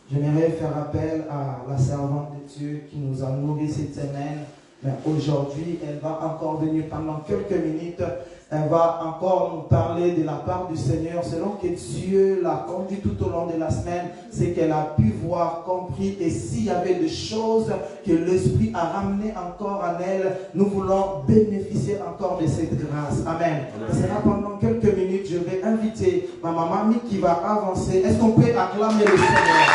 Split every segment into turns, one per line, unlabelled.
J'aimerais faire appel à la servante de Dieu qui nous a nourris cette semaine. Mais aujourd'hui, elle va encore venir pendant quelques minutes. Elle va encore nous parler de la part du Seigneur. Selon que Dieu l'a conduit tout au long de la semaine, c'est qu'elle a pu voir, compris. Et s'il y avait des choses que l'Esprit a ramenées encore en elle, nous voulons bénéficier encore de cette grâce. Amen. Ce sera pendant quelques minutes. Je vais inviter ma maman qui va avancer. Est-ce qu'on peut acclamer le Seigneur?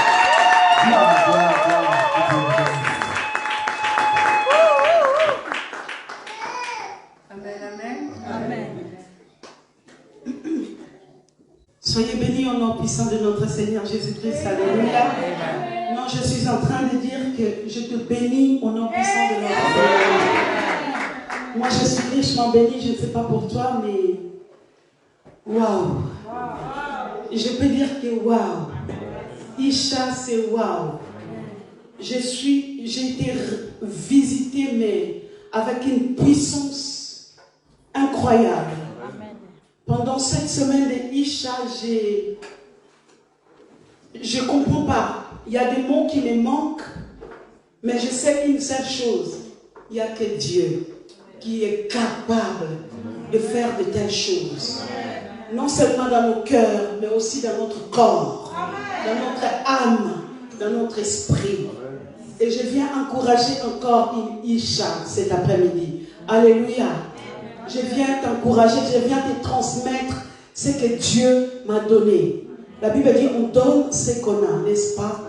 Soyez bénis au nom puissant de notre Seigneur Jésus-Christ. Alléluia. Non, je suis en train de dire que je te bénis au nom puissant de notre Seigneur. Moi, je suis richement béni. Je ne sais pas pour toi, mais waouh. Je peux dire que waouh. Isha, c'est waouh. J'ai été visitée, mais avec une puissance incroyable. Pendant cette semaine de Isha, je ne comprends pas. Il y a des mots qui me manquent, mais je sais une seule chose. Il n'y a que Dieu qui est capable de faire de telles choses. Non seulement dans nos cœurs, mais aussi dans notre corps, dans notre âme, dans notre esprit. Et je viens encourager encore une Isha cet après-midi. Alléluia. Je viens t'encourager, je viens te transmettre ce que Dieu m'a donné. La Bible dit, on donne ce qu'on a, n'est-ce pas?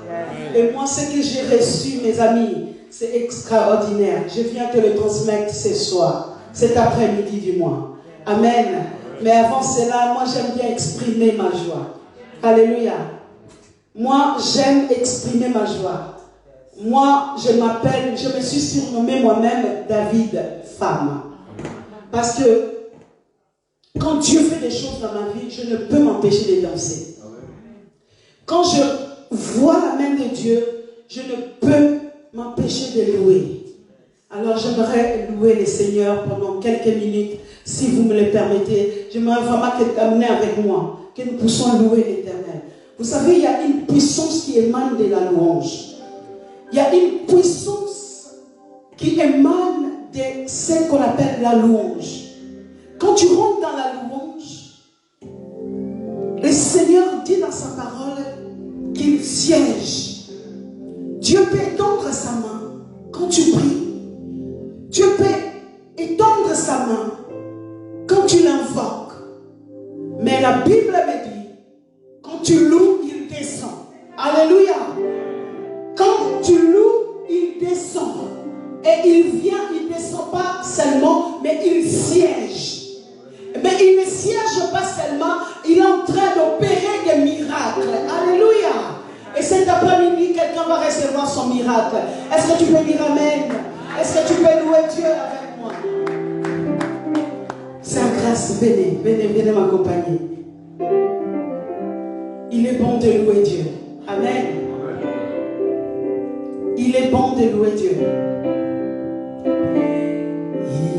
Et moi, ce que j'ai reçu, mes amis, c'est extraordinaire. Je viens te le transmettre ce soir, cet après-midi du mois. Amen. Mais avant cela, moi, j'aime bien exprimer ma joie. Alléluia. Moi, j'aime exprimer ma joie. Moi, je me suis surnommée moi-même David, femme. Parce que quand Dieu fait des choses dans ma vie, je ne peux m'empêcher de danser. Quand je vois la main de Dieu, je ne peux m'empêcher de louer. Alors j'aimerais louer le Seigneur pendant quelques minutes, si vous me le permettez. J'aimerais vraiment t'amener avec moi, que nous puissions louer l'Éternel. Vous savez, il y a une puissance qui émane de la louange. Il y a une puissance qui émane de ce qu'on appelle la louange. Quand tu rentres dans la louange, le Seigneur dit dans sa parole qu'il siège. Dieu peut étendre sa main quand tu pries. Dieu peut étendre sa main quand tu l'invoques. Mais la Bible me dit, quand tu loues, il descend. Alléluia. Quand tu loues, il descend. Et il vient, il ne descend pas seulement, mais il siège. Mais il ne siège pas seulement, il est en train d'opérer des miracles. Alléluia. Et cet après-midi, quelqu'un va recevoir son miracle. Est-ce que tu peux dire Amen? Est-ce que tu peux louer Dieu avec moi? Sa grâce, venez, venez, venez m'accompagner. Il est bon de louer Dieu. Amen. Il est bon de louer Dieu.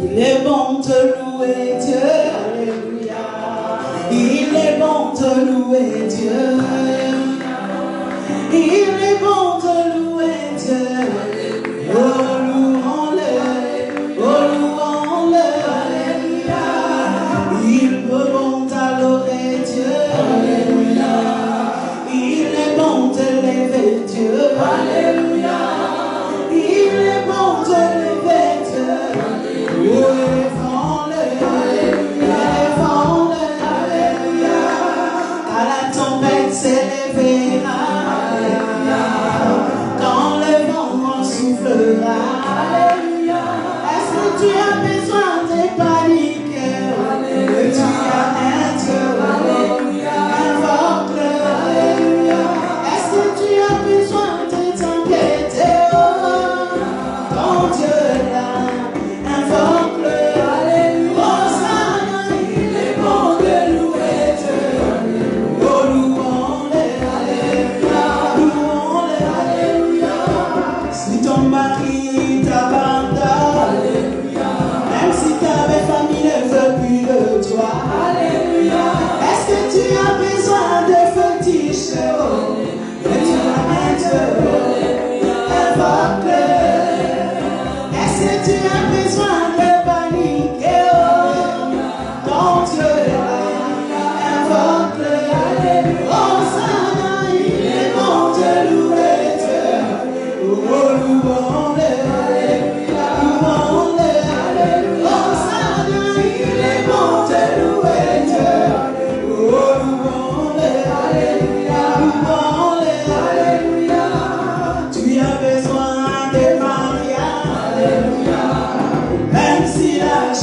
Il est bon de louer Dieu, alléluia. Il est bon de louer Dieu. Il est bon de louer Dieu. Oh, louons-le, oh, louons-le, alléluia. Il est bon d'adorer Dieu, alléluia. Il est bon de lever Dieu, alléluia. Il est bon de lever Dieu. Élevons-le, alléluia. À la tempête s'élèvera.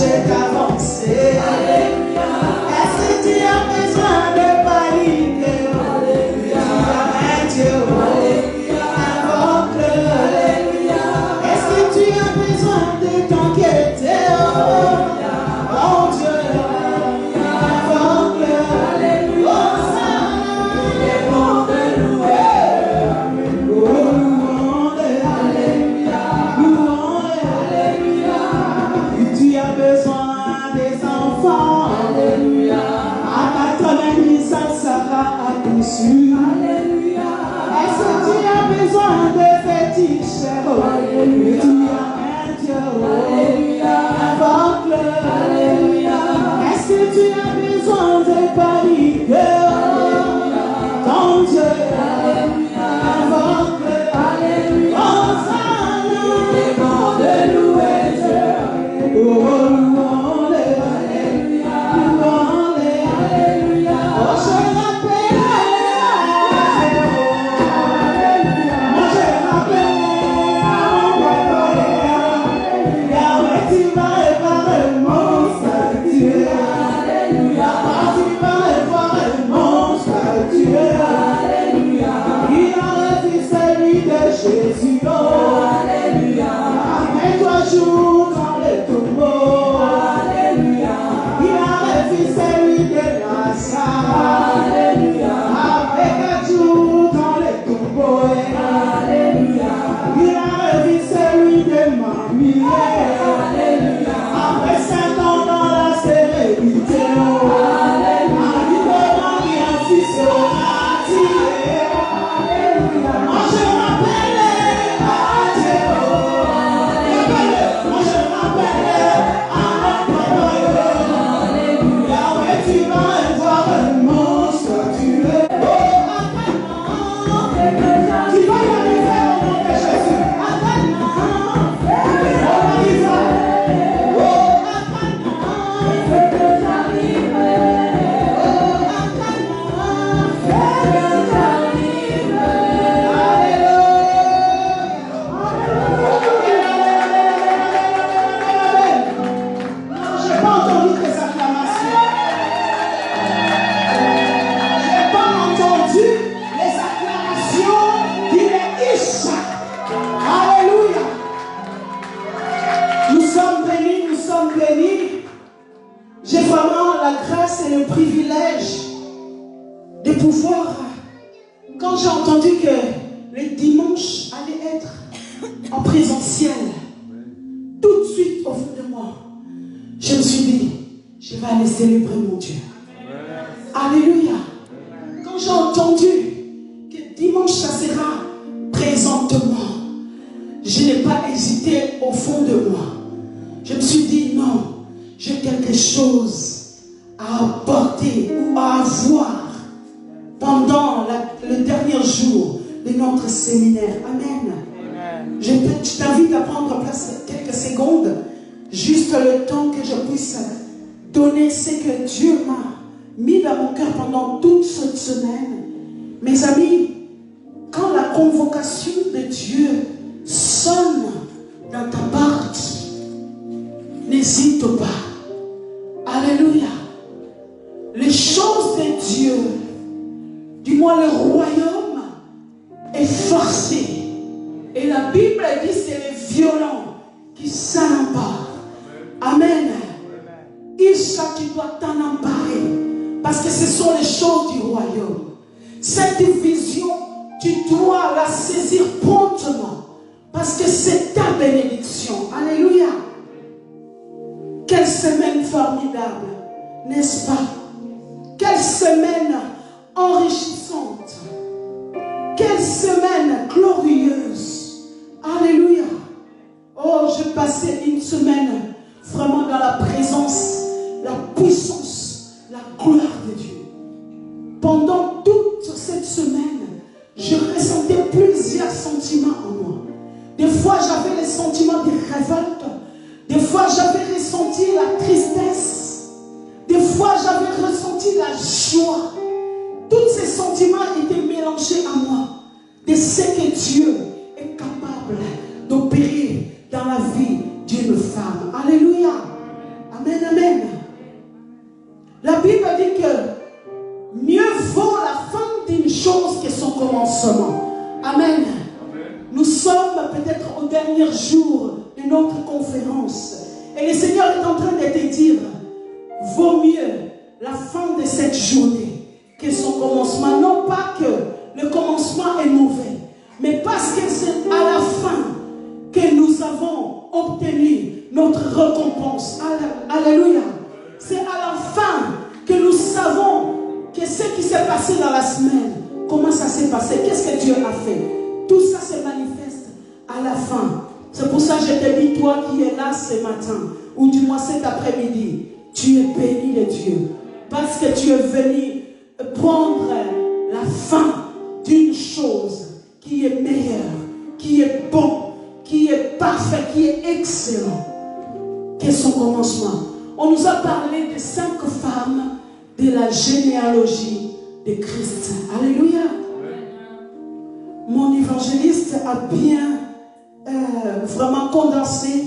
marcher, d'avancer. Alléluia. Est-ce que tu as besoin de paniquer? Alléluia. Dieu, alléluia. Invoque-le. Alléluia. Est-ce que tu as besoin de t'inquiéter? Oh Dieu, invoque-le. Alléluia. Il est bon de louer. Tu as besoin des enfants. Alléluia. À ta tonne, ça sera à coup sûr. Alléluia. Est-ce que tu as besoin de fétiches? Alléluia. Tu as un Dieu. Alléluia. Invoque-le. Alléluia. Est-ce que tu as besoin de paniquer? Alléluia. Ton Dieu. Alléluia. Invoque-le. Alléluia. Il est bon de louer Dieu. Jésus, oh, alléluia. Et toi joue dans les tombeaux, alléluia. Il a refusé celui de Lazare, alléluia. Avec un jour dans les tombeaux, alléluia. Il a refusé celui de Mamie, alléluia. Après 5 ans dans la stérilité, alléluia. Il a fils sera tiré, alléluia. Moi je m'appelle. J'ai vraiment la grâce et le privilège de pouvoir, quand j'ai entendu que le dimanche allait être en présentiel, tout de suite au fond de moi, je me suis dit, je vais aller célébrer mon Dieu. Alléluia. Quand j'ai entendu que dimanche ça sera présentement, je n'ai pas hésité au fond de moi. Je me suis dit non. J'ai quelque chose à apporter ou à avoir pendant le dernier jour de notre séminaire. Amen. Je t'invite à prendre place quelques secondes, juste le temps que je puisse donner ce que Dieu m'a mis dans mon cœur pendant toute cette semaine. Mes amis, quand la convocation de Dieu sonne dans ta porte, n'hésite pas. Alléluia. Les choses de Dieu, du moins le royaume, est forcé. Et la Bible dit que c'est les violents qui s'en emparent. Amen. Isa, tu dois t'en emparer. Parce que ce sont les choses du royaume. Cette vision, tu dois la saisir promptement. Parce que c'est ta bénédiction. Alléluia. Quelle semaine formidable, n'est-ce pas? Quelle semaine enrichissante. Quelle semaine glorieuse. Alléluia. Oh, je passais une semaine vraiment dans la présence, la puissance, la gloire de Dieu. Pendant toute cette semaine, je ressentais plusieurs sentiments en moi. Des fois, j'avais les sentiments de révolte. Des fois, j'avais ressenti la tristesse. Des fois, j'avais ressenti la joie. Tous ces sentiments étaient mélangés à moi. De ce que Dieu est capable d'opérer dans la vie d'une femme. Alléluia. Amen. Nous sommes peut-être au dernier jour de notre conférence. Et le Seigneur est en train de te dire, vaut mieux la fin de cette journée que son commencement. Non pas que le commencement est mauvais, mais parce que c'est à la fin que nous avons obtenu notre récompense. Alléluia. C'est à la fin que nous savons que ce qui s'est passé dans la semaine, comment ça s'est passé, qu'est-ce que Dieu a fait. Tout ça se manifeste à la fin. C'est pour ça que je te dis, toi qui es là ce matin, ou du moins cet après-midi, tu es béni de Dieu. Parce que tu es venu prendre la fin d'une chose qui est meilleure, qui est bon, qui est parfait, qui est excellent. Qu'est son commencement? On nous a parlé de 5 femmes de la généalogie de Christ. Alléluia. Mon évangéliste a bien vraiment condensé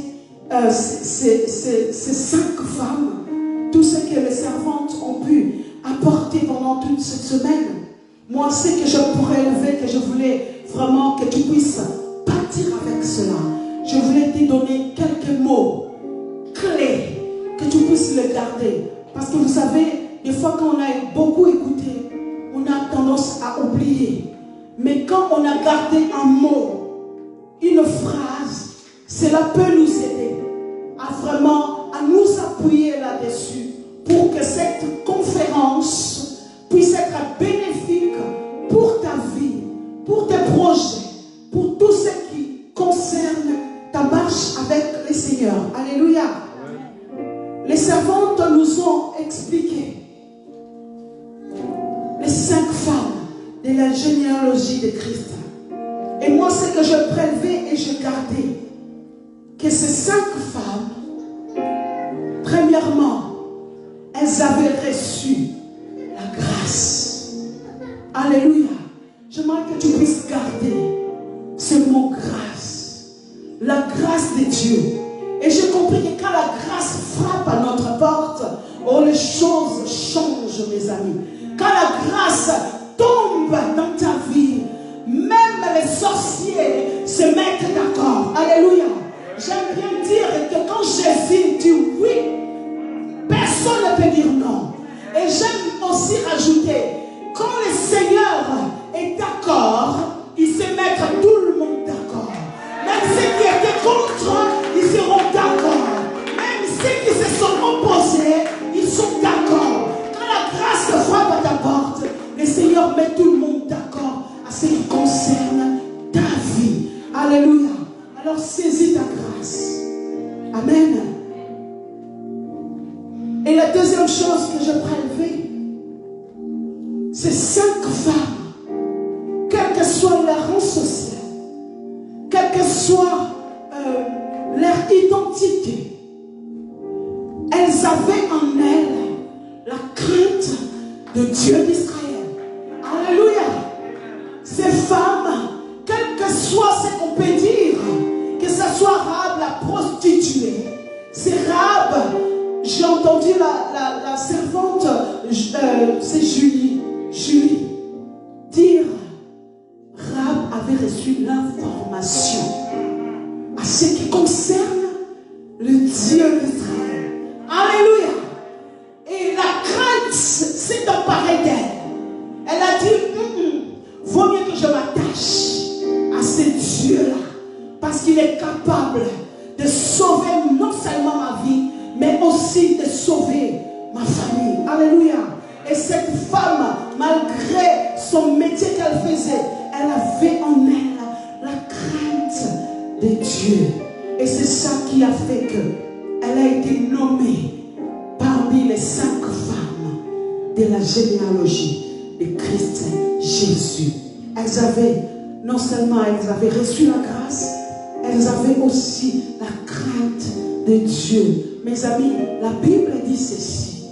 ces 5 femmes, tout ce que les servantes ont pu apporter pendant toute cette semaine. Moi, ce que je pourrais élever, que je voulais vraiment que tu puisses partir avec cela. Je voulais te donner quelques mots clés, que tu puisses les garder. Parce que vous savez, des fois quand on a beaucoup écouté, on a tendance à oublier. Mais quand on a gardé un mot, une phrase, cela peut nous aider à vraiment à nous appuyer là-dessus pour que cette conférence puisse être bénéfique pour ta vie, pour tes projets, pour tout ce qui concerne ta marche avec le Seigneur. Alléluia. Les servantes nous ont expliqué les 5 femmes de la généalogie de Christ. Et moi, ce que je prélevais et je gardais, que ces 5 femmes, premièrement, elles avaient reçu la grâce. Alléluia. J'aimerais que tu puisses garder ce mot grâce. La grâce de Dieu. Et j'ai compris que quand la grâce frappe à notre porte, oh, les choses changent, mes amis. Quand la grâce tombe dans ta vie, même les sorciers se mettent d'accord. Alléluia. J'aime bien dire que quand Jésus dit oui, personne ne peut dire non. Et j'aime aussi rajouter, quand le Seigneur est d'accord, il se met tout le monde d'accord. Même ceux qui étaient contre, ils seront d'accord. Même ceux qui se sont opposés, ils sont d'accord. Quand la grâce frappe à ta porte, le Seigneur met tout le monde d'accord à ce qui concerne ta vie. Alléluia. Alors saisis ta grâce. Amen. Et la deuxième chose que je prélevais, c'est 5 femmes, quel que soit leur rang social, quelle que soit leur identité, elles avaient en elles la crainte de Dieu d'Israël. Alléluia. Ces femmes, quel que soit ce qu'on peut dire, que ce soit Rahab la prostituée, c'est Rahab, j'ai entendu la servante, c'est Julie, dire, Rahab avait reçu l'information à ce qui concerne le Dieu d'Israël. Alléluia. Et la crainte s'est emparée d'elle. Elle a dit, vaut mieux que je m'attache à ce Dieu-là, parce qu'il est capable de sauver non seulement ma vie, mais aussi de sauver ma famille. Alléluia. Et cette femme, malgré son métier qu'elle faisait, elle avait en elle la crainte de Dieu. Et c'est ça qui a fait qu'elle a été nommée parmi les 5 femmes de la généalogie de Christ Jésus. Elles avaient, non seulement elles avaient reçu la grâce, elles avaient aussi la crainte de Dieu. Mes amis, la Bible dit ceci: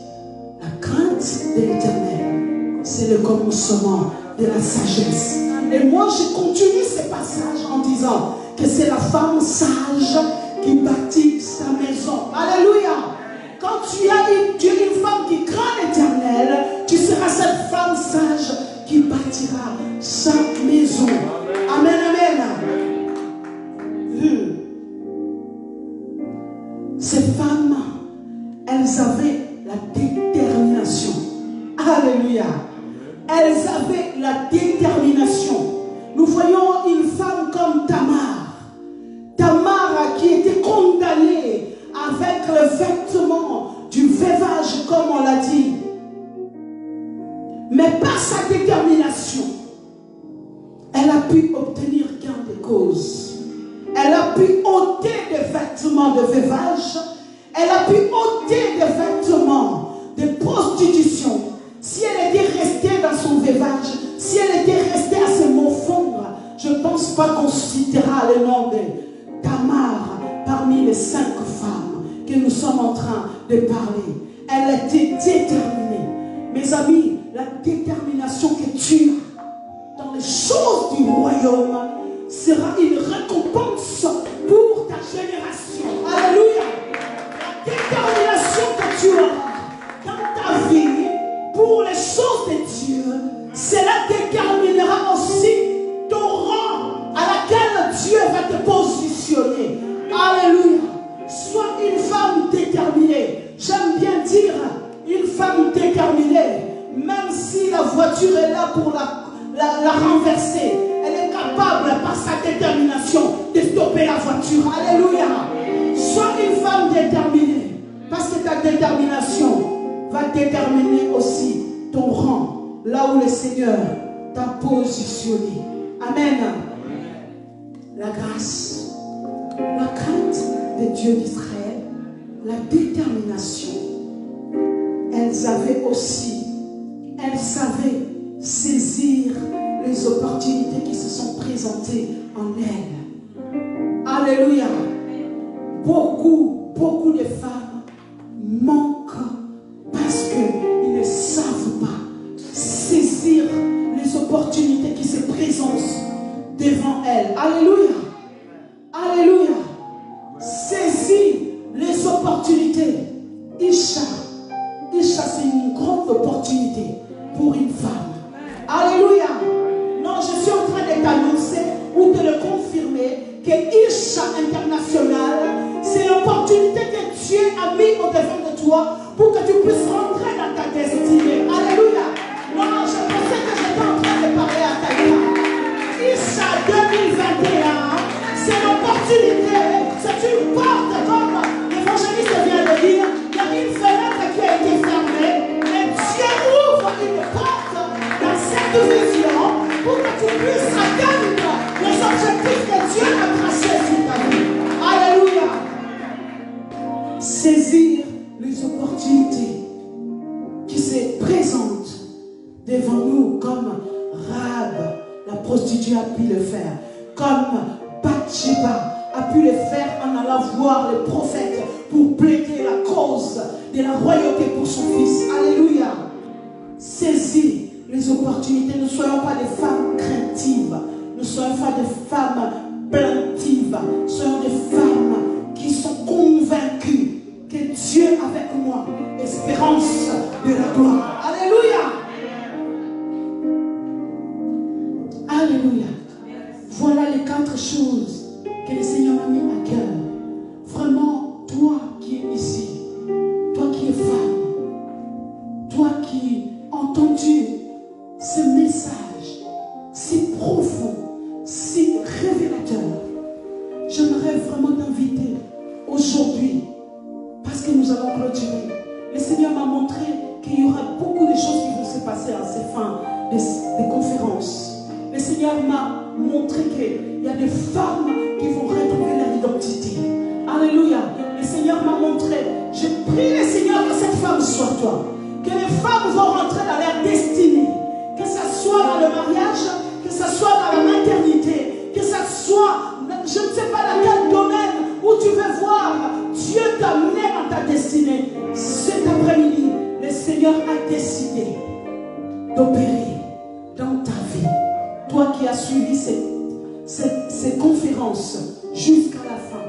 la crainte de l'Éternel, c'est le commencement de la sagesse. Et moi, je continue ce passage en disant que c'est la femme sage qui bâtit sa maison. Alléluia. Quand tu as une femme qui craint l'Éternel, tu seras cette femme sage qui bâtira sa maison. a pu obtenir gain de cause. Elle a pu ôter des vêtements de veuvage. Elle a pu ôter des vêtements de prostitution. Si elle était restée dans son veuvage, si elle était restée à se morfondre, je ne pense pas qu'on citera le nom de Tamar parmi les 5 femmes que nous sommes en train de parler. Elle était déterminée. Mes amis, la détermination que tu as dans les choses du royaume sera une récompense pour ta génération. Alléluia. La détermination que tu as dans ta vie pour les choses de Dieu, cela déterminera aussi ton rang à laquelle Dieu va te positionner. Alléluia. Sois une femme déterminée. J'aime bien dire une femme déterminée. Même si la voiture est là pour la renverser, elle est capable par sa détermination de stopper la voiture. Alléluia. Sois une femme déterminée. Parce que ta détermination va déterminer aussi ton rang. Là où le Seigneur t'a positionné. Amen. La grâce, la crainte de Dieu d'Israël, la détermination. Elles avaient aussi, elles savaient saisir les opportunités qui se sont présentées en elles. Alléluia. Beaucoup de femmes manquent parce qu'ils ne savent pas saisir les opportunités qui se présentent devant elles. Alléluia. Alléluia. Saisis les opportunités. Isha, c'est une grande opportunité pour une femme. Alléluia. Non, je suis en train de t'annoncer ou de le confirmer que Isha International, c'est l'opportunité que Dieu a mis au devant de toi pour que tu puisses rentrer dans ta destinée. Alléluia. Non, je pensais que j'étais en train de parler à quelqu'un. Isha 2021, c'est l'opportunité, c'est une porte, comme l'évangéliste vient de dire. Il y a une fenêtre qui a été fermée, mais Dieu ouvre une porte dans cette vision pour que tu puisses atteindre les objectifs que Dieu a tracés sur ta vie. Alléluia. Saisir les opportunités qui se présentent devant nous, comme Rahab, la prostituée, a pu le faire, comme Bathsheba a pu le faire en allant voir les prophètes pour plaider la cause de la royauté pour son fils. Alléluia. Saisis les opportunités. Ne soyons pas des femmes craintives. Ne soyons pas des femmes plaintives. Soyons des femmes qui sont convaincues que Dieu avec moi, espérance de la gloire. Alléluia. Alléluia. Voilà les 4 choses que le Seigneur m'a mis à cœur. Vraiment, toi qui es ici, toi qui es femme, toi qui as entendu ce message si profond, si révélateur, j'aimerais vraiment t'inviter aujourd'hui, parce que nous allons clôturer. Le Seigneur m'a montré qu'il y aura beaucoup de choses qui vont se passer à ces fins des conférences. Le Seigneur m'a montré qu'il y a des femmes qui vont retrouver leur identité. Alléluia. Le Seigneur m'a montré. Je prie le Seigneur que cette femme soit toi. Que les femmes vont rentrer dans leur destinée. Que ce soit dans le mariage, que ce soit dans la maternité, que ce soit, je ne sais pas dans quel domaine où tu veux voir Dieu t'amener dans ta destinée. Cet après-midi, le Seigneur a décidé d'opérer dans ta vie. Toi qui as suivi ces conférences jusqu'à la fin,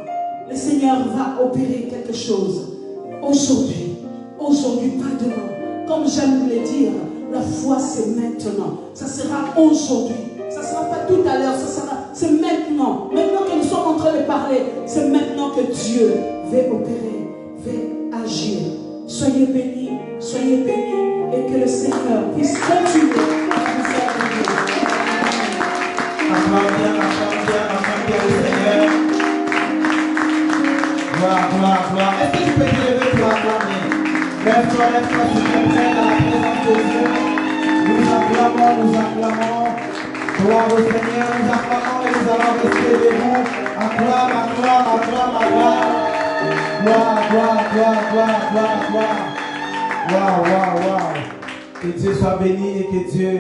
le Seigneur va opérer quelque chose aujourd'hui, pas demain. Comme j'aime le dire, la foi c'est maintenant. Ça sera aujourd'hui. Ça ne sera pas tout à l'heure. C'est maintenant. Maintenant que nous sommes en train de parler, c'est maintenant que Dieu veut opérer, veut agir. Soyez bénis, et que le Seigneur puisse continuer à vous faire bénir.
Acclame bien le Seigneur. Gloire. Est-ce que tu peux te lever pour acclamer? Lève-toi, s'il te plaît, dans la présence de Dieu. Nous acclamons. Gloire au Seigneur, nous acclamons et nous allons rester debout. Acclame, acclame, acclame, acclame. Gloire, gloire, gloire, gloire, gloire, gloire. Waouh, waouh, waouh. Que Dieu soit béni et que Dieu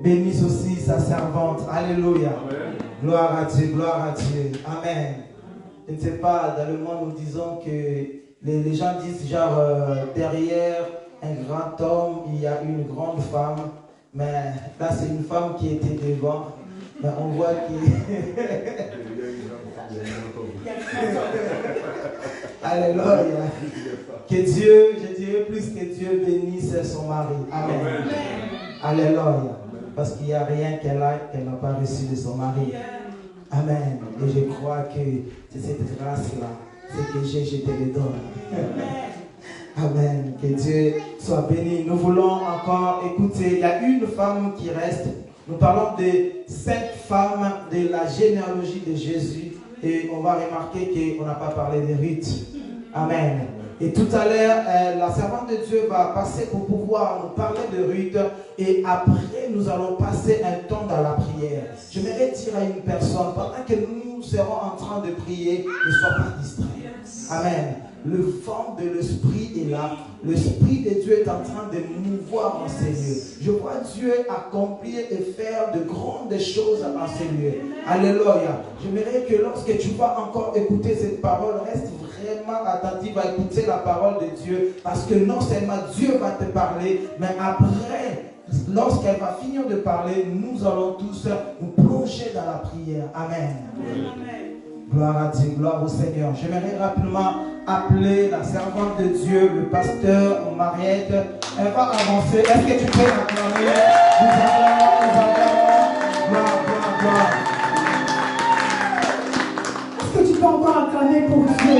bénisse aussi sa servante. Alléluia. Amen. Gloire à Dieu, gloire à Dieu. Amen. Je ne sais pas, dans le monde, nous disons que les gens disent genre derrière un grand homme, il y a une grande femme. Mais là, c'est une femme qui était devant. Mais on voit qu'il... Alléluia. Que Dieu, je dirais plus que Dieu bénisse son mari. Amen. Amen. Alléluia. Parce qu'il n'y a rien qu'elle n'a pas reçu de son mari. Amen. Et je crois que c'est cette grâce-là, c'est que je te le donne. Amen. Que Dieu soit béni. Nous voulons encore écouter. Il y a une femme qui reste. Nous parlons de 5 femmes de la généalogie de Jésus. Et on va remarquer qu'on n'a pas parlé de Ruth. Amen. Et tout à l'heure, la servante de Dieu va passer pour pouvoir nous parler de Ruth. Et après, nous allons passer un temps dans la prière. Je m'aimerais dire à une personne, pendant que nous serons en train de prier, ne sois pas distrait. Amen. Le vent de l'Esprit est là. L'Esprit de Dieu est en train de mouvoir en ces lieux. Je vois Dieu accomplir et faire de grandes choses en ces lieux. Alléluia. J'aimerais que lorsque tu vas encore écouter cette parole, reste vraiment attentif à écouter la parole de Dieu. Parce que non seulement Dieu va te parler, mais après, lorsqu'elle va finir de parler, nous allons tous nous plonger dans la prière. Amen. Amen. Gloire à Dieu, gloire au Seigneur. J'aimerais rapidement appeler la servante de Dieu, le pasteur Mariette. Elle va avancer. Est-ce que tu peux acclamer? Nous acclamons. Gloire, gloire, gloire.
Est-ce que tu peux encore acclamer pour Dieu?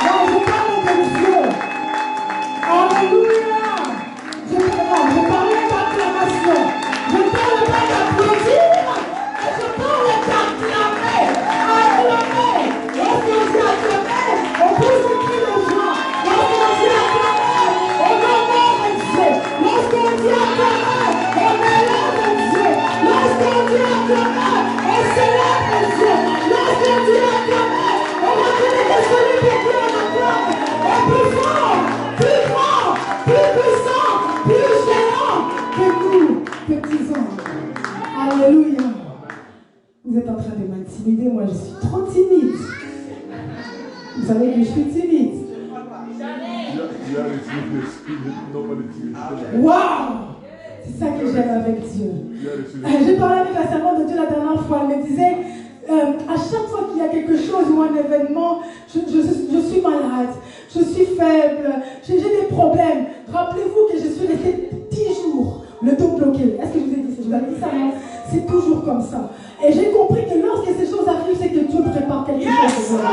Non, je parle de Dieu. Alléluia. Je parle d'acclamation. Je parle pas d'applaudir. Je parle d'acclamer. Lorsqu'on dit acclamer, on peut sentir le joie. Lorsqu'on dit acclamer, on honore Dieu. Lorsqu'on dit acclamer, on élève Dieu. Lorsqu'on dit acclamer, on célèbre Dieu. Lorsqu'on dit acclamer, on reconnaît que celui que Dieu acclame est plus fort, plus grand, plus puissant, plus géant que nous, petits anges. Alléluia. Vous êtes en train de m'intimider, moi je suis trop timide. Vous savez que je suis timide. Waouh! C'est ça que j'aime avec Dieu. J'ai parlé avec la servante de Dieu la dernière fois. Elle me disait, à chaque fois qu'il y a quelque chose ou un événement, je suis malade, je suis faible, j'ai des problèmes. Rappelez-vous que je suis restée 10 jours, le dos bloqué. Est-ce que je vous ai dit ça? Je vous avais dit ça, non? C'est toujours comme ça. Et j'ai compris que lorsque ces choses arrivent, c'est que Dieu prépare quelque chose pour vous.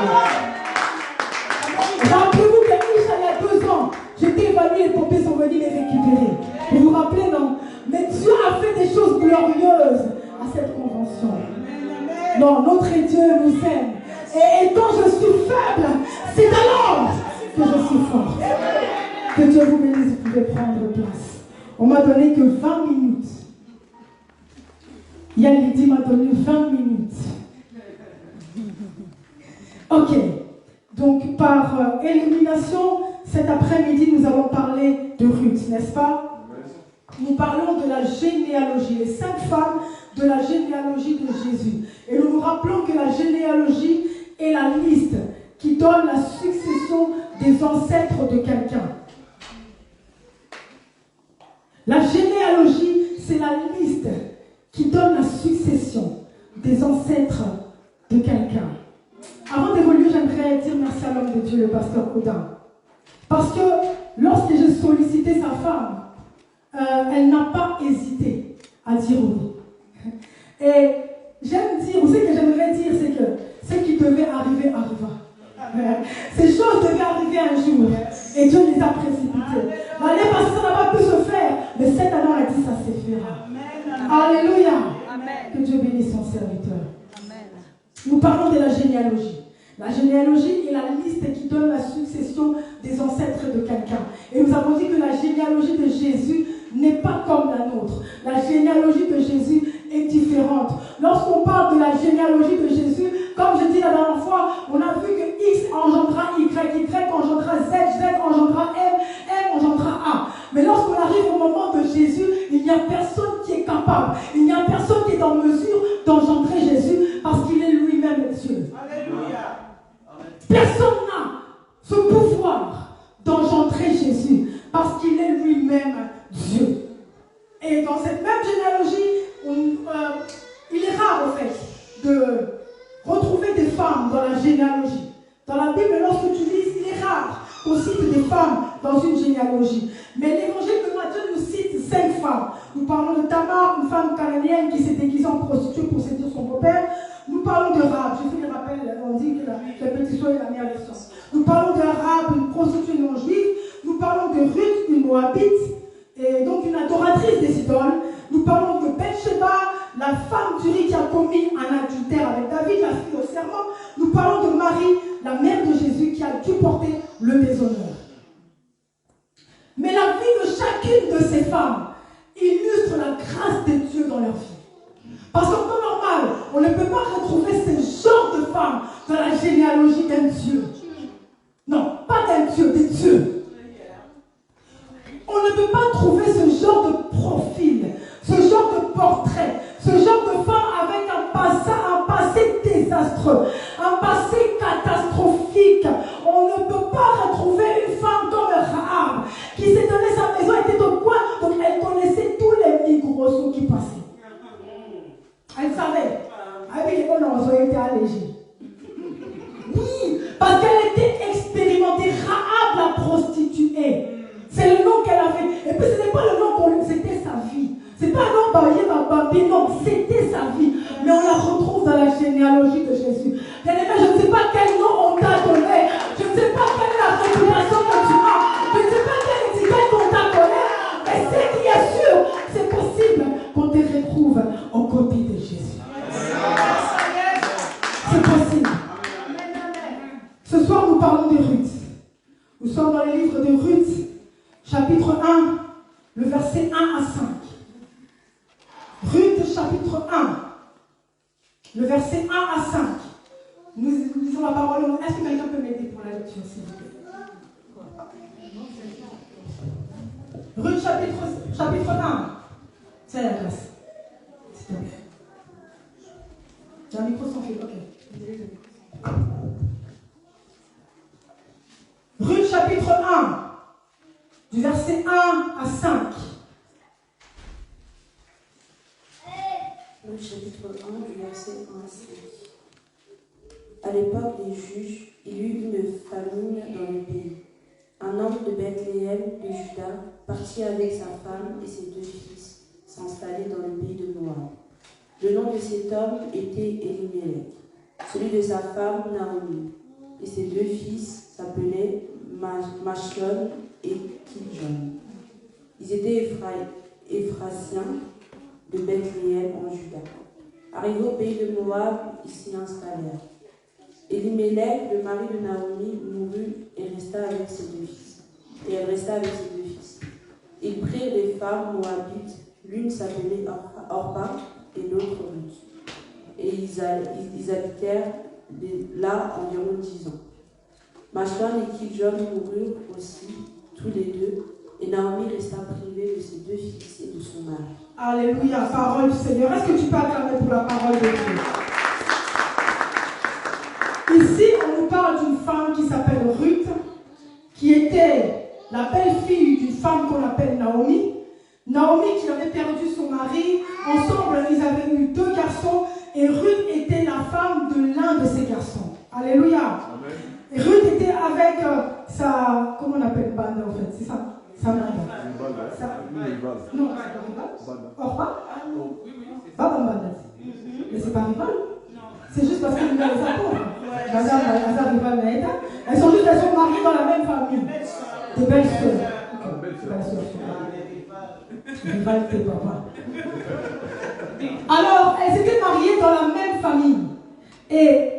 Rappelez-vous qu'Aïcha, il y a 2 ans, j'étais évaluée, les pompiers sont venus les récupérer. Vous vous rappelez, non? Mais Dieu a fait des choses glorieuses à cette convention. Non, notre Dieu nous aime. Et quand je suis faible, c'est alors que je suis forte. Que Dieu vous bénisse, vous pouvez prendre place. On m'a donné que 20 minutes. Yann Lydie m'a donné 20 minutes. Ok. Donc, par élimination, cet après-midi, nous allons parler de Ruth, n'est-ce pas? Nous parlons de la généalogie, les 5 femmes de la généalogie de Jésus. Et nous nous rappelons que la généalogie est la liste qui donne la succession des ancêtres de quelqu'un. La généalogie, c'est la liste qui donne la succession des ancêtres de quelqu'un. Avant d'évoluer, j'aimerais dire merci à l'homme de Dieu, le pasteur Audin. Parce que lorsque j'ai sollicité sa femme, elle n'a pas hésité à dire oui. Et j'aime dire, vous savez que j'aimerais dire, c'est que ce qui devait arriver arriva. Ces choses devaient arriver un jour. Et Dieu les a précipitées. L'année passée, ça n'a pas pu se faire. Mais cette année, on a dit, ça se fera. Alléluia. Amen. Que Dieu bénisse son serviteur. Amen. Nous parlons de la généalogie. La généalogie est la liste qui donne la succession des ancêtres de quelqu'un. Et nous avons dit que la généalogie de Jésus n'est pas comme la nôtre. La généalogie de Jésus est différente. Lorsqu'on parle de la généalogie de Jésus, comme je dis la dernière fois, on a vu que X engendra Y, Y engendra Z, Z engendra M, M engendra A. Mais lorsqu'on arrive au moment de Jésus, il n'y a personne qui est capable, il n'y a personne qui est en mesure d'engendrer Jésus parce qu'il est lui-même Dieu. Alléluia. Personne n'a ce pouvoir d'engendrer Jésus parce qu'il est lui-même Dieu. Et dans cette même généalogie, il est rare en fait de retrouver des femmes dans la généalogie. Dans la Bible, lorsque tu lis, il est rare qu'on cite des femmes dans une généalogie. Mais l'évangile de Matthieu nous cite 5 femmes. Nous parlons de Tamar, une femme cananéenne qui s'est déguisée en prostituée pour séduire son beau-père. Nous parlons de Rahab, je fais le rappel, on dit que la petite soeur est la meilleure version. Nous parlons de Rahab, une prostituée non juive. Nous parlons de Ruth, une Moabite, et donc une adoratrice des idoles. Nous parlons de Bathsheba, la femme d'Uri qui a commis un adultère avec David, la fille au serment. Nous parlons de Marie, la mère de Jésus, qui a dû porter le déshonneur. Mais la vie de chacune de ces femmes illustre la grâce de Dieu dans leur vie. Parce qu'en temps normal, on ne peut pas retrouver ce genre de femmes dans la généalogie d'un Dieu. Non, pas d'un Dieu, des dieux. On ne peut pas trouver ce genre de profil, ce genre de portrait, ce genre de femme avec un passé désastreux, un passé catastrophique. On ne peut pas retrouver une femme comme Rahab qui s'est donné sa maison, était au coin, donc elle connaissait tous les micros qui passaient. Elle savait. Ah oui, oh non, ça a été allégé. Oui, parce qu'elle était expérimentée. Rahab la prostituée. C'est le nom qu'elle avait. Et puis ce n'est pas le nom qu'on... C'était sa vie. C'est pas un nom baillé, babi, non, c'était sa vie. Mais on la retrouve dans la généalogie de Jésus. Bien-aimé, je ne sais pas quel nom on t'a donné. Je ne sais pas quelle est la réputation que tu as. Je ne sais pas quelle étiquette qu'on t'a collée. Mais ce qui est sûr, c'est possible qu'on te retrouve aux côtés de Jésus. C'est possible. Ce soir, nous parlons de Ruth. Nous sommes dans le livre de Ruth, chapitre 1, le verset 1 à 5. Ruth, chapitre 1, le verset 1 à 5. Nous lisons la parole. Est-ce que quelqu'un peut m'aider pour la lecture, s'il vous plaît? Ruth, chapitre 1. C'est la classe. S'il te plaît. J'ai un micro sans fil, ok. Ruth, chapitre 1, du verset 1 à 5.
Ruth, chapitre 1, du verset 1 à 5. À l'époque des juges, il y eut une famine dans le pays. Un homme de Bethléem de Juda partit avec sa femme et ses 2 fils s'installer dans le pays de Moab. Le nom de cet homme était Elimelech, celui de sa femme Naomi, et ses 2 fils s'appelaient Machlon et Kiljon. Ils étaient Éphrasiens de Bethléem en Juda. Arrivés au pays de Moab, ils s'y installèrent. Elimelech, le mari de Naomi, mourut et resta avec ses 2 fils. Et elle resta avec ses 2 fils. Ils prirent des femmes moabites, l'une s'appelait Orpa et l'autre Ruth. Et ils habitèrent là environ 10 ans. Machlon et Kiljon moururent aussi, tous les 2, et Naomi resta privée de ses 2 fils et de son mari.
Alléluia, parole du Seigneur. Est-ce que tu peux acclamer pour la parole de Dieu? Ici, on nous parle d'une femme qui s'appelle Ruth, qui était la belle-fille d'une femme qu'on appelle Naomi. Naomi qui avait perdu son mari. Ensemble, ils avaient eu 2 garçons et Ruth était la femme de l'un de ces garçons. Alléluia. Amen. Et Ruth était avec sa... Comment on appelle bande en fait? C'est ça? Sa mère. Non, c'est pas rival. Orpa? Pas bande. Mais c'est pas rival. C'est juste parce qu'il y a les apôtres. Elles sont mariées dans la même famille. Des belles sœurs. Rivalité, papa. Alors, elles étaient mariées dans la même famille. Et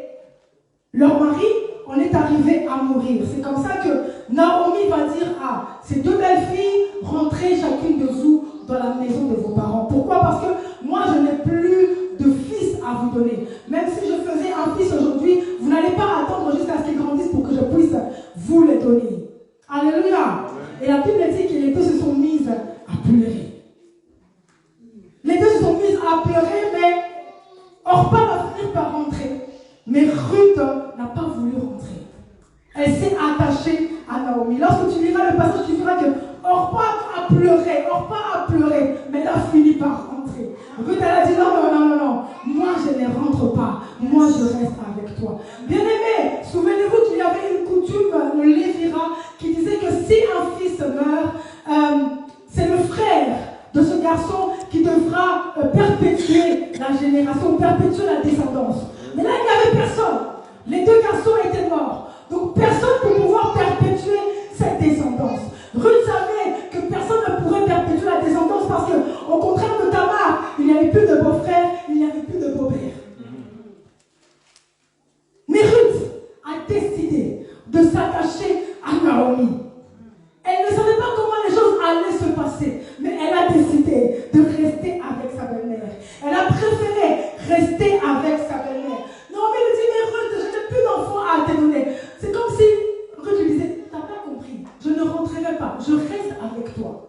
leur mari, on est arrivé à mourir. C'est comme ça que Naomi va dire à ces 2 belles filles, rentrez chacune de vous dans la maison de vos parents. Pourquoi? Parce que moi, je n'ai plus donner. Même si je faisais un fils aujourd'hui, vous n'allez pas attendre jusqu'à ce qu'il grandisse pour que je puisse vous les donner. Alléluia. Et la Bible dit que les deux se sont mises à pleurer. Les deux se sont mises à pleurer, mais Orpa va finir par rentrer. Mais Ruth n'a pas voulu rentrer. Elle s'est attachée à Naomi. Lorsque tu liras le passage, tu verras que Orpa a pleuré, mais elle a fini par rentrer. Ruth, elle a dit non, moi je ne rentre pas, moi je reste avec toi. Bien-aimé, souvenez-vous qu'il y avait une coutume, le Lévira, qui disait que si un fils meurt, c'est le frère de ce garçon qui devra perpétuer la génération, perpétuer la descendance. Mais là, il n'y avait personne. Les deux garçons étaient morts. Donc personne pour pouvoir perpétuer cette descendance. Ruth savait que personne ne pourrait perpétuer la descendance parce qu'au contraire de Tamar, il n'y avait plus de beau-frère, il n'y avait plus de beau-père. Mais Ruth a décidé de s'attacher à Naomi. Elle ne savait pas comment les choses allaient se passer, mais elle a décidé de rester avec sa belle-mère. Elle a préféré rester avec sa belle-mère. Naomi lui dit, mais Ruth, je n'ai plus d'enfants à te donner. C'est comme si Ruth lui disait, tu n'as pas compris, je ne rentrerai pas, je reste avec toi.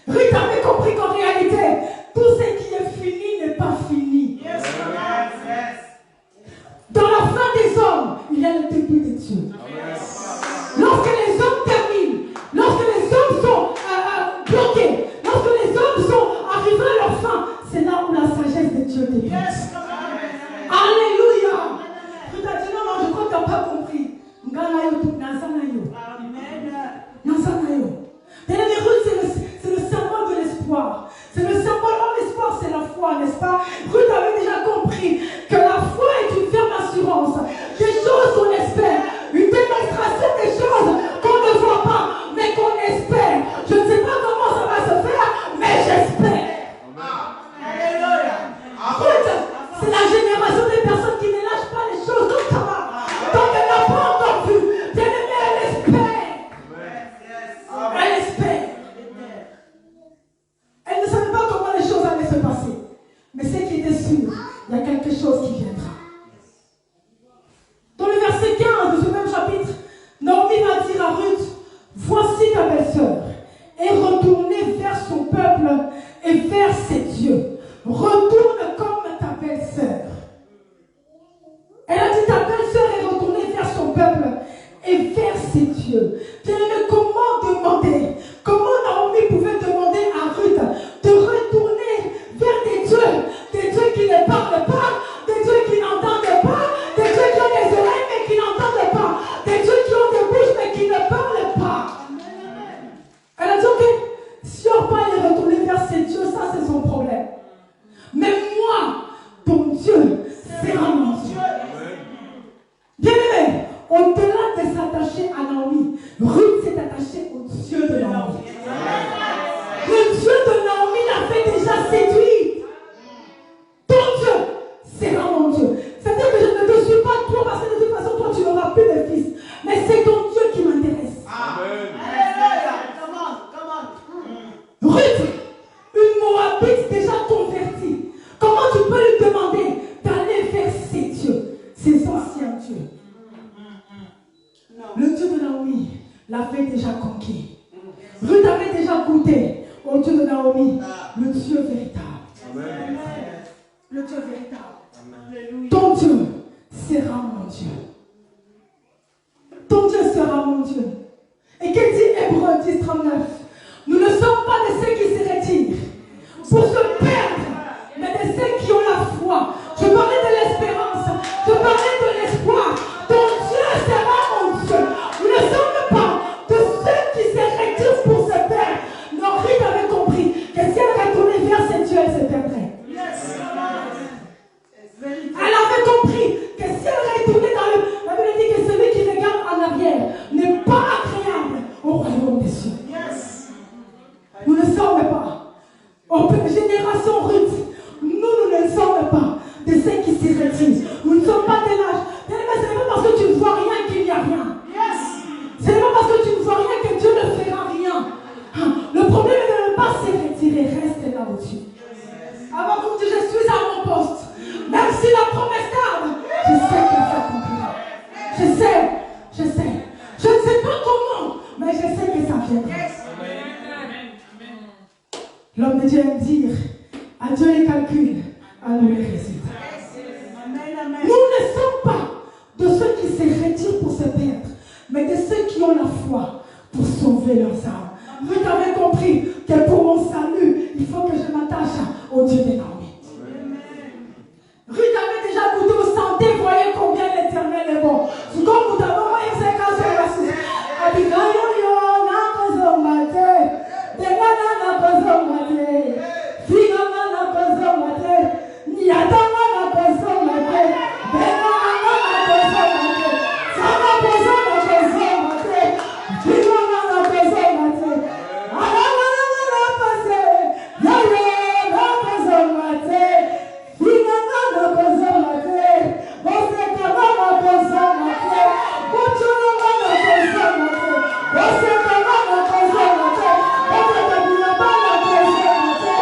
Ruth avait compris qu'en réalité, tout ce qui est fini n'est pas fini. Dans la fin des hommes, il y a le début de Dieu. Lorsque les hommes terminent, lorsque les hommes sont bloqués, lorsque les hommes sont arrivés à leur fin, c'est là où la sagesse de Dieu débute. Alléluia. Ruth a dit non, je crois que tu n'as pas compris. Bien-aimé, Ruth, c'est le symbole de l'espoir. C'est le symbole, l'espoir, c'est la foi, n'est-ce pas? Ruth avait déjà compris que la foi est une ferme assurance. Des choses qu'on espère. Une démonstration des choses qu'on ne voit pas, mais qu'on espère. Je ne sais pas comment ça va se faire, mais j'espère. Ruth, c'est la génération des personnes qui ne lâchent pas les choses comme ça va. Donc elle n'a pas encore vu. Bien-aimé, elle espère. Elle espère. Elle ne savait pas comment les choses allaient se passer. Mais ce qui était sûr, il y a quelque chose qui viendra. Dans le verset 15 de ce même chapitre, Naomi va dire à Ruth, voici ta belle-sœur, et retournez vers son peuple et vers ses dieux. Retourne comme ta belle-sœur. Elle a dit ta belle-sœur est retournée vers son peuple et vers ses dieux. Bien-aimé, comment demander? Comment Naomi pouvait demander à Ruth de retourner vers des dieux qui ne parlent pas, des dieux qui n'entendent pas, des dieux qui ont des oreilles mais qui n'entendent pas, des dieux qui ont des bouches mais qui ne parlent pas. Elle a dit ok, si Orpa est retourné vers ses dieux, ça c'est son problème. Mais moi, ton Dieu, c'est mon Dieu. Bien-aimé, au-delà de s'attacher à Naomi, Ruth s'est attachée au Dieu de Naomi. Le Dieu de Naomi l'avait déjà séduit. Ton Dieu, c'est mon Dieu. C'est-à-dire que je ne te suis pas toi parce que de toute façon, toi, tu n'auras plus de fils. Mais c'est ton Dieu qui m'intéresse. Amen. Ruth, une Moabite déjà convertie. Comment tu peux lui demander d'aller vers ses dieux, ses anciens dieux? Le Dieu de Naomi l'avait déjà conquis. Ruth avait déjà goûté au Dieu de Naomi, le Dieu véritable. Amen. Le Dieu véritable. Ton Dieu sera mon Dieu. Ton Dieu sera mon Dieu. Et qu'est-ce que dit Hébreux 10, 39? Nous ne sommes pas de ceux qui se retirent pour se perdre, mais de ceux qui ont la foi. Je parlais de l'espérance, je parlais de l'espoir. Ton Dieu sera mon Dieu. Nous ne sommes pas de ceux qui se retirent pour se perdre. Non, Ruth avait compris que si elle retournait vers ses dieux, elle se perdrait. Elle avait compris que si elle retournait dans le... La Bible dit que celui qui regarde en arrière n'est pas agréable au royaume des cieux. Nous ne sommes pas. Génération Ruth, nous ne sommes pas de ceux qui se retirent. Nous ne sommes pas de l'âge. Mais ce n'est pas parce que tu ne vois rien qu'il n'y a rien. Ce n'est pas parce que tu ne vois rien que Dieu ne fera rien. Le problème est de ne pas se retirer. Reste là au-dessus. Avant qu'on dise je suis à mon l'éternel est bon. Comme vous t'avez envoyé ces cas sur la suite. Abigayo yo na kozo mate. Dengana na kozo mate. Figama na kozo mate. Nyatama na kozo mate. Dengana na kozo mate. Sama kozo na kozo mate. Figama na kozo mate. Alama na pase. Yayo na kozo mate. Figama na kozo mate. Bose kama na kozo mate. Bochuna na kozo mate. Bose kama na kozo mate. Bose kabila na kozo mate.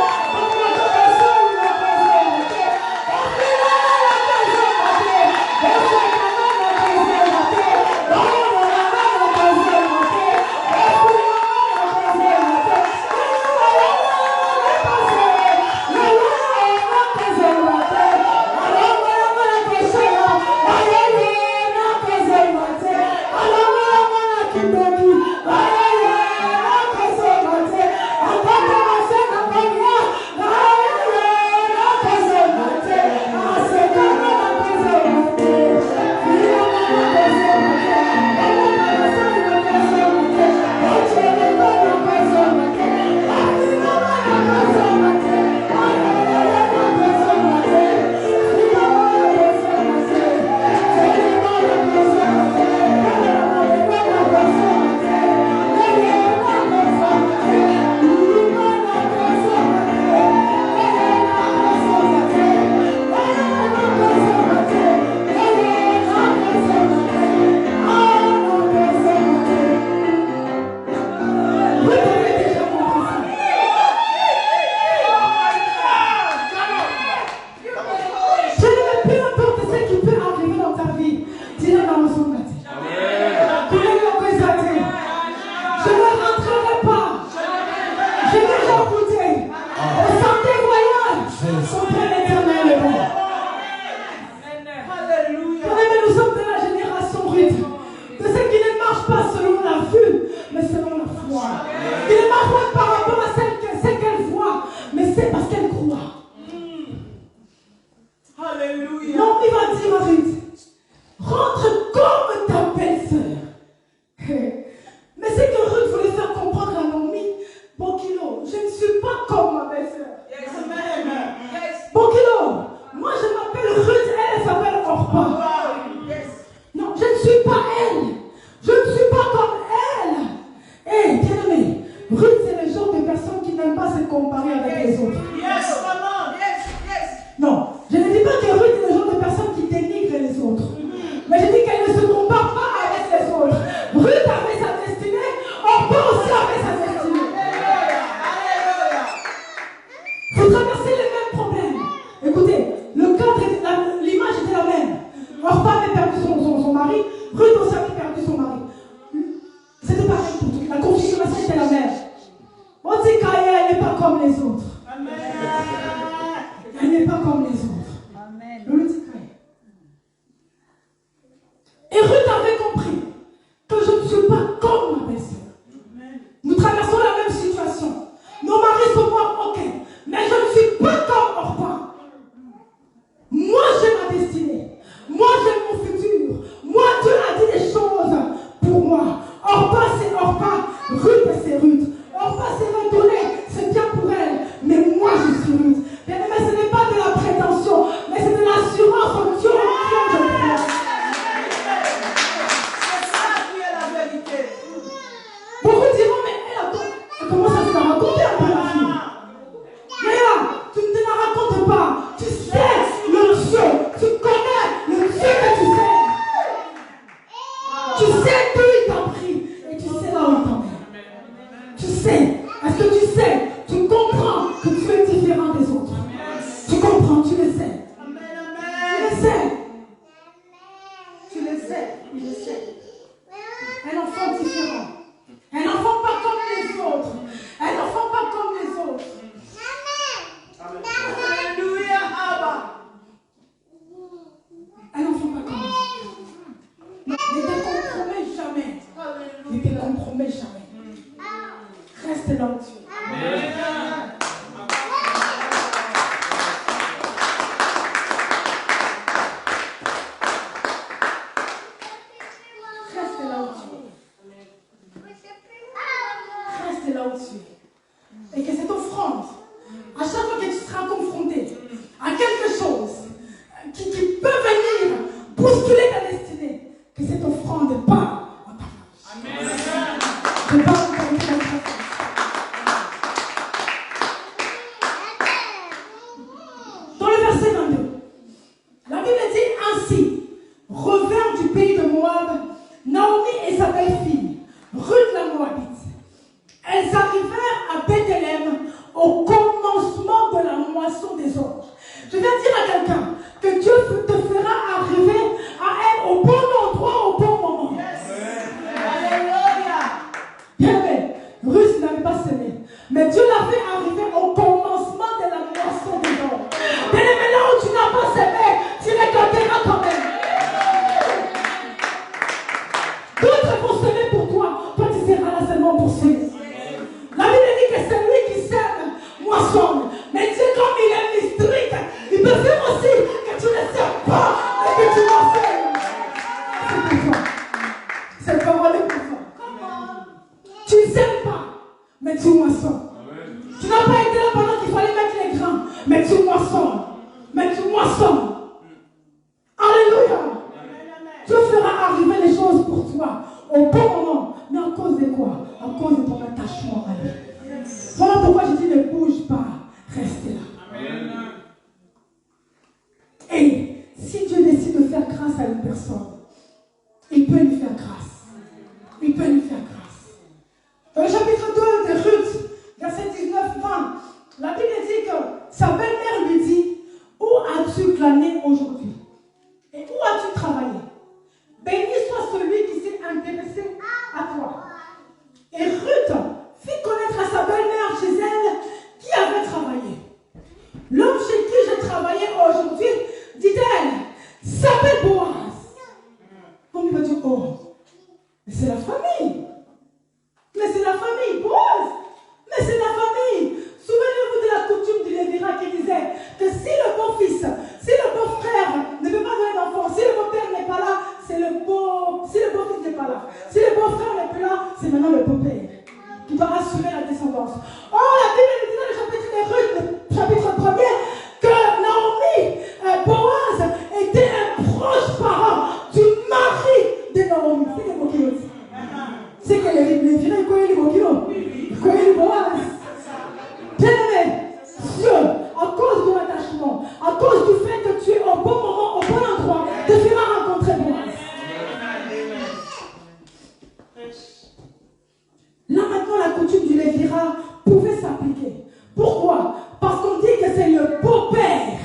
bousculer ta destinée. Que cette offrande part en ta faveur. Je parle de ta vie. Dans le verset 22, la Bible dit ainsi, revint du pays de Moab, Naomi et sa belle-fille, Ruth la Moabite. Elles arrivèrent à Bethléem au commencement de la moisson des orges. Je viens dire à quelqu'un que Dieu te fera arriver à elle au bon endroit, au bon moment. Alléluia. Bien aimé, Ruth n'avait pas semé, mais Dieu l'a fait arriver au commencement de la moisson des orges. Bien aimé, là où tu n'as pas semé, tu récolteras quand même. D'autres vont semer pour toi, toi tu seras là seulement pour semer. La Bible dit que c'est lui qui sème, moissonne. Mais Dieu, comme il est mystique, il peut faire aussi que tu ne sèmes pas et que tu moissonnes. C'est pour toi. Cette parole est pour toi. Tu ne sèmes pas, mais tu moissonnes. Tu n'as pas été là pendant qu'il fallait mettre les grains, mais tu moissonnes. Mais tu moissonnes. Alléluia. Dieu fera arriver les choses pour toi au bon moment. Mais à cause de quoi? À cause de ton attachement à lui. Voilà pourquoi je dis ne bouge pas. Restez là. Et si Dieu décide de faire grâce à une personne, il peut lui faire grâce. Il peut lui faire grâce. Dans le chapitre 2 de Ruth, verset 19-20, la Bible dit que sa belle-mère lui dit, où as-tu glané aujourd'hui? Et où as-tu travaillé? Béni soit celui qui s'est intéressé à toi. Et Ruth fit connaître à sa belle-mère chez elle qui avait travaillé. L'homme chez qui j'ai travaillé aujourd'hui, dit-elle, s'appelle Boaz. Comme il va dire, oh, mais c'est la famille. Mais c'est la famille, Boaz. Mais c'est la famille. Souvenez-vous de la coutume du Lévira qui disait que si le beau-fils, si le beau-frère ne peut pas donner d'enfant, si le beau-père n'est pas là, c'est le beau, si le beau-fils n'est pas là, si le beau-frère n'est plus là, c'est maintenant le beau-père qui doit assumer la descendance. Oh, la Bible nous dit dans le chapitre de Ruth, le chapitre 1er, que Naomi, Boaz, était un proche parent du mari de Naomi. C'est que Bokilo. C'est que les Lévira, ils connaissent les Bokilo. Ils connaissent les Boaz. Bien aimé, Dieu, à cause de ton attachement, à cause du fait que tu es au bon moment, au bon endroit, te fera rencontrer Boaz. Là maintenant, la coutume du Lévira pouvait s'appliquer. Pourquoi? Parce qu'on dit que c'est le beau-père.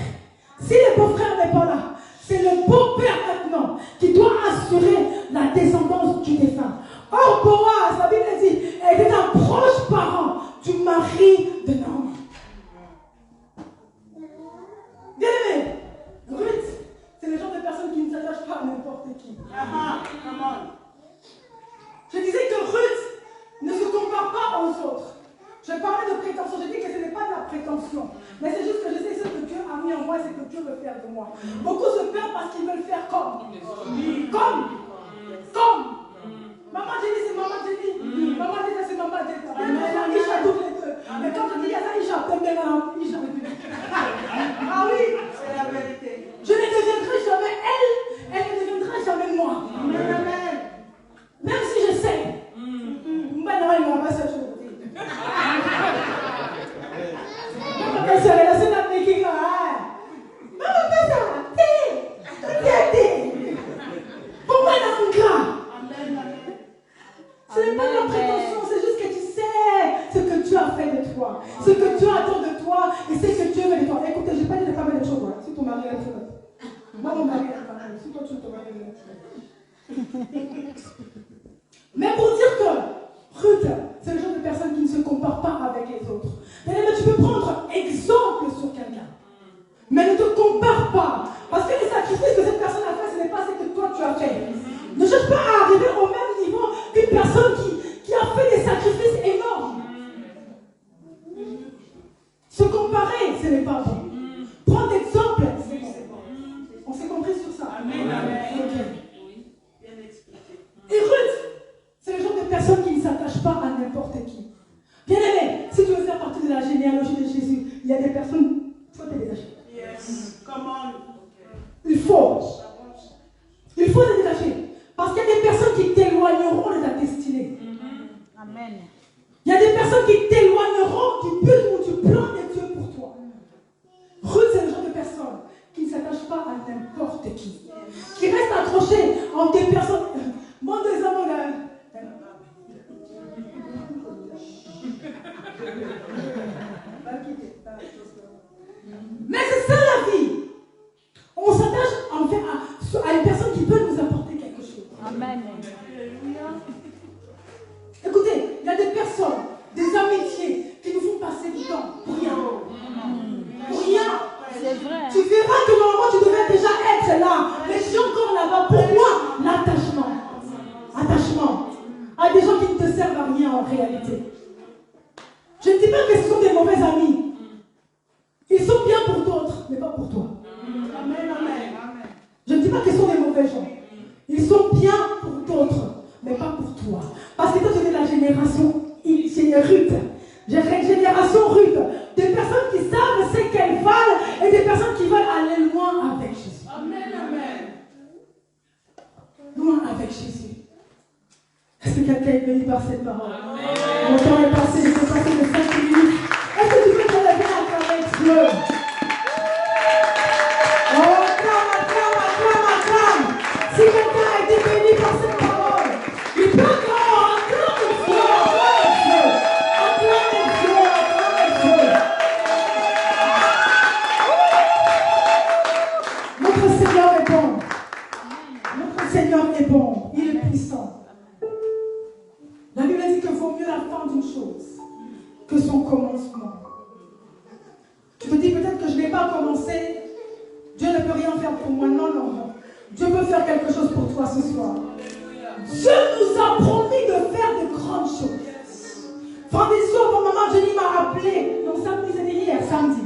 Si le beau-frère n'est pas là, c'est le beau-père maintenant qui doit assurer la descendance du défunt. Or, Boaz, la Bible dit, elle est un proche parent du mari de Naomi. Bien aimé, Ruth, c'est le genre de personne qui ne s'attache pas à n'importe qui. Je disais que Ruth ne se compare pas aux autres. Je parlais de prétention, je dis que ce n'est pas de la prétention. Mais c'est juste que je sais que ce que Dieu a mis en moi, c'est que Dieu veut faire de moi. Beaucoup se perdent parce qu'ils veulent faire comme. Maman Jenny, c'est maman Jenny. Maman Jenny, c'est maman Jenny. Isha toutes les deux. Mais quand je dis à ça, Isha, Isha. Ah oui, c'est la vérité. Je ne deviendrai jamais elle ne deviendra jamais moi. Amen. Même si je sais. Maintenant, il m'a pas cette chose. Maman, c'est la seule amie qui a. Maman, c'est ça. Pour moi, dans mon cas. Ce n'est pas de la prétention, c'est juste que tu sais ce que Dieu a fait de toi, ce que Dieu attend de toi et ce que Dieu veut de toi. Écoutez, je n'ai pas dit de pas mettre de choses. Si ton mari a fait, moi mon mari a fait, si toi tu te mari. Mais pour dire que Ruth, c'est le genre de personne qui ne se compare pas avec les autres. Mais tu peux prendre exemple sur quelqu'un, mais ne te compare pas. Parce que les sacrifices que cette personne a fait, ce n'est pas ce que toi tu as fait. Ne cherche pas à arriver au même niveau qu'une personne qui a fait des sacrifices énormes. Se comparer, ce n'est pas bon. Prendre exemple, c'est bon. On s'est compris sur ça. Amen. Okay. Bien expliqué. Et Ruth, c'est le genre de personne qui ne s'attache pas à n'importe qui. Bien aimé, si tu veux faire partie de la généalogie de Jésus, il y a des personnes, il faut te détacher. Yes. Come on. Il faut. n'importe qui reste accroché en des personnes. Bon, des hommes, mais c'est ça la vie. On s'attache en fait à une personne qui peut nous apporter quelque chose.
Amen.
Écoutez, il y a des personnes, des amitiés qui nous font passer du temps pour rien. Pour rien.
C'est vrai.
Tu verras que normalement tu devrais déjà être là, mais je suis encore là-bas. Pourquoi? L'attachement. Attachement à des gens qui ne te servent à rien en réalité. Je ne dis pas que ce sont des mauvais amis. Ils sont bien pour d'autres, mais pas pour toi. Amen, amen. Je ne dis pas qu'ils sont des mauvais gens. Ils sont bien pour d'autres, mais pas pour toi. Parce que toi, tu es de la génération rude. Génération rude. Des personnes qui savent ce qu'elles valent et des personnes qui veulent aller loin avec Jésus. Amen, amen. Loin avec Jésus. Est-ce que quelqu'un est béni par cette parole? Mon temps est passé, je peux passer de 5 minutes. Est-ce que tu peux te lever à travers Dieu? Oh, acclame. Si quelqu'un a été béni par cette parole, il peut acclame Dieu. Notre Seigneur est bon. Notre Seigneur est bon. Il est puissant. La Bible dit que vaut mieux la fin d'une chose que son commencement. Tu te dis peut-être que je n'ai pas commencé. Dieu ne peut rien faire pour moi. Non, non, non. Dieu peut faire quelque chose pour toi ce soir. Dieu nous a promis de faire de grandes choses. Francisco, mon maman Jenny m'a appelé. Non, samedi, c'était hier, samedi.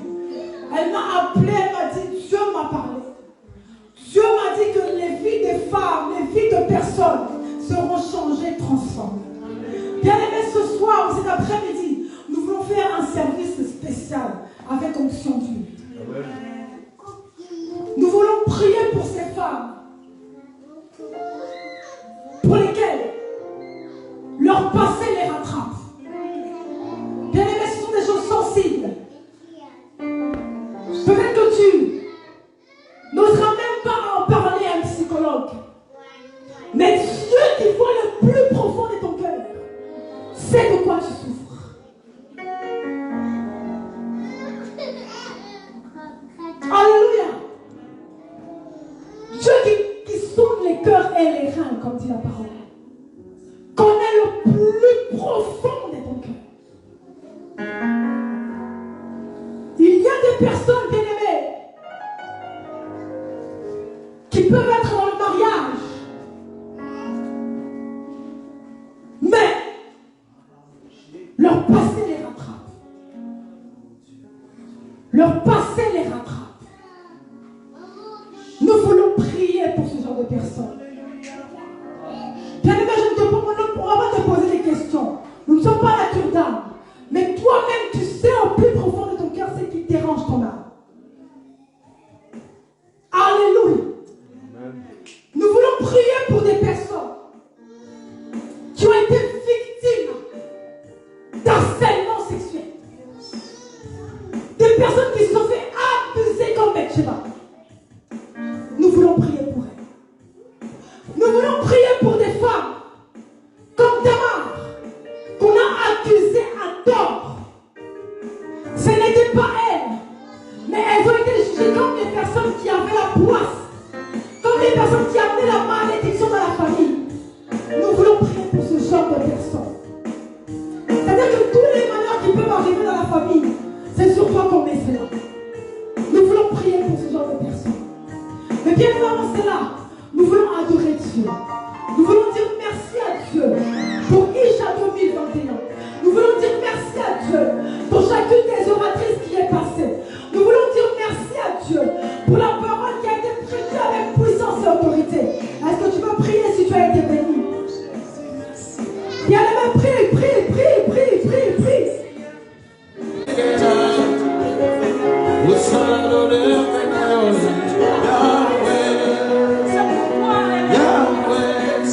Elle m'a appelé, elle m'a dit, Dieu m'a parlé. Dieu m'a dit que les vies des femmes, les vies de personnes seront changées, transformées. Bien aimé, ce soir ou cet après-midi, nous voulons faire un service spécial avec onction d'huile. Nous voulons prier pour ces femmes pour lesquelles leur passé les rattrape. Bien aimé, ce sont des choses sensibles. Peut-être que tu n'oseras même pas en parler à un psychologue. Mais Dieu qui voit le plus profond de ton cœur sait de quoi tu souffres. Alléluia. Dieu qui sonde les cœurs et les reins, comme dit la parole, connaît le plus profond de ton cœur. Il y a des personnes bien-aimées qui peuvent être dans le mariage, mais leur passé les rattrape. Leur passé les rattrape. Nous voulons prier pour ce genre de personnes. Bien-aimé, on va pas te poser des questions. Nous ne sommes pas la cure d'âme. Mais toi-même, tu sais au plus profond de ton cœur ce qui dérange ton âme. Alléluia. Nous voulons prier pour des personnes qui ont été victimes d'harcèlement sexuel. Des personnes qui se sont fait abuser comme Bathsheba. Nous voulons prier pour elles. Nous voulons prier pour des femmes comme Tamar, qu'on a accusées à tort. Ce n'était pas elles, mais elles ont été jugées comme des personnes qui avaient la poisse, comme des personnes qui amenaient la malédiction dans la famille. Nous voulons prier pour ce genre de personnes. C'est-à-dire que tous les malheurs qui peuvent arriver dans la famille, c'est sur toi qu'on met cela. Nous voulons prier pour ce genre de personnes. Mais bien avant cela, nous voulons adorer Dieu. Nous voulons dire merci à Dieu pour Isha 2021. Nous voulons dire merci à Dieu pour chacune des oratrices qui est passée. Nous voulons dire merci à Dieu pour la parole qui a été prêchée avec puissance et autorité. Est-ce que tu peux prier si tu as été béni? Bien aimé, prie.
Yahweh,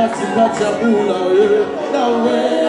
katikati ya bula wewe na wewe.